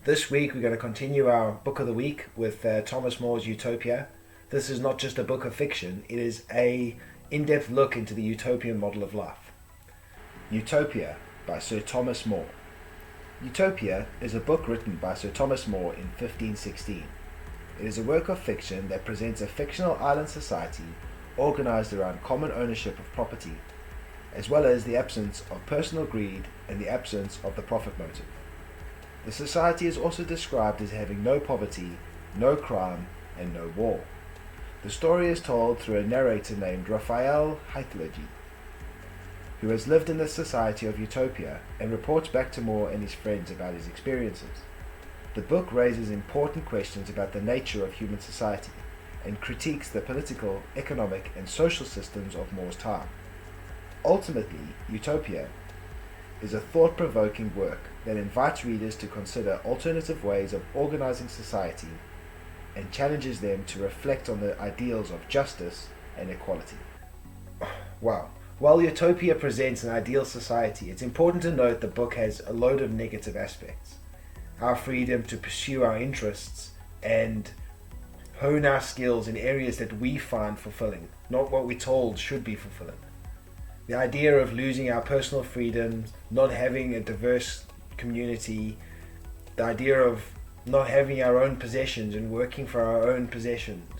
This week we're going to continue our book of the week with Thomas More's Utopia. This is not just a book of fiction, it is a in-depth look into the utopian model of life. Utopia by Sir Thomas More. Utopia is a book written by Sir Thomas More in 1516. It is a work of fiction that presents a fictional island society organized around common ownership of property, as well as the absence of personal greed and the absence of the profit motive. The society is also described as having no poverty, no crime, and no war. The story is told through a narrator named Raphael Haithlogy, who has lived in the society of Utopia and reports back to Moore and his friends about his experiences. The book raises important questions about the nature of human society and critiques the political, economic, and social systems of Moore's time. Ultimately, Utopia is a thought-provoking work that invites readers to consider alternative ways of organizing society and challenges them to reflect on the ideals of justice and equality. Wow. While Utopia presents an ideal society, it's important to note the book has a load of negative aspects. Our freedom to pursue our interests and hone our skills in areas that we find fulfilling, not what we're told should be fulfilling. The idea of losing our personal freedoms, not having a diverse community, the idea of not having our own possessions and working for our own possessions.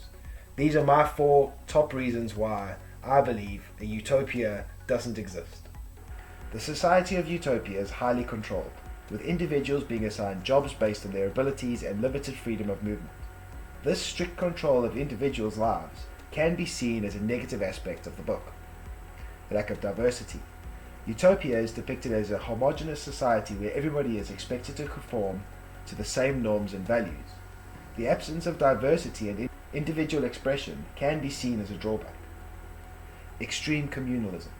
These are my 4 top reasons why I believe a utopia doesn't exist. The society of Utopia is highly controlled, with individuals being assigned jobs based on their abilities and limited freedom of movement. This strict control of individuals' lives can be seen as a negative aspect of the book. The lack of diversity. Utopia is depicted as a homogeneous society where everybody is expected to conform to the same norms and values. The absence of diversity and individual expression can be seen as a drawback. Extreme communalism.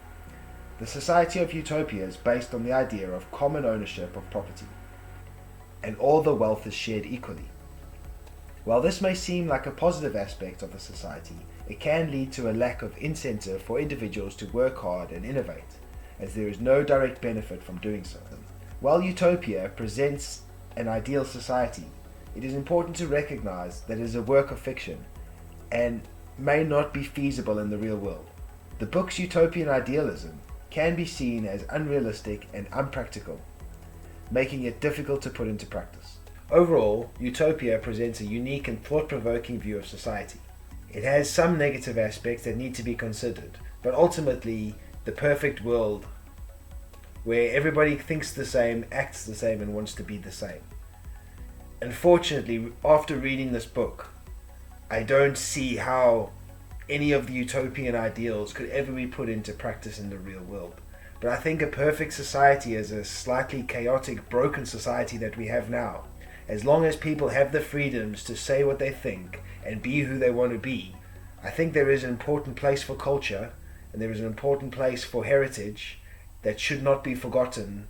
The society of Utopia is based on the idea of common ownership of property, and all the wealth is shared equally. While this may seem like a positive aspect of the society, it can lead to a lack of incentive for individuals to work hard and innovate, as there is no direct benefit from doing so. While Utopia presents an ideal society, it is important to recognize that it is a work of fiction and may not be feasible in the real world. The book's utopian idealism can be seen as unrealistic and unpractical, making it difficult to put into practice. Overall, Utopia presents a unique and thought-provoking view of society. It has some negative aspects that need to be considered, but ultimately the perfect world where everybody thinks the same, acts the same, and wants to be the same. Unfortunately, after reading this book, I don't see how any of the utopian ideals could ever be put into practice in the real world. But I think a perfect society is a slightly chaotic, broken society that we have now. As long as people have the freedoms to say what they think and be who they want to be, I think there is an important place for culture and there is an important place for heritage that should not be forgotten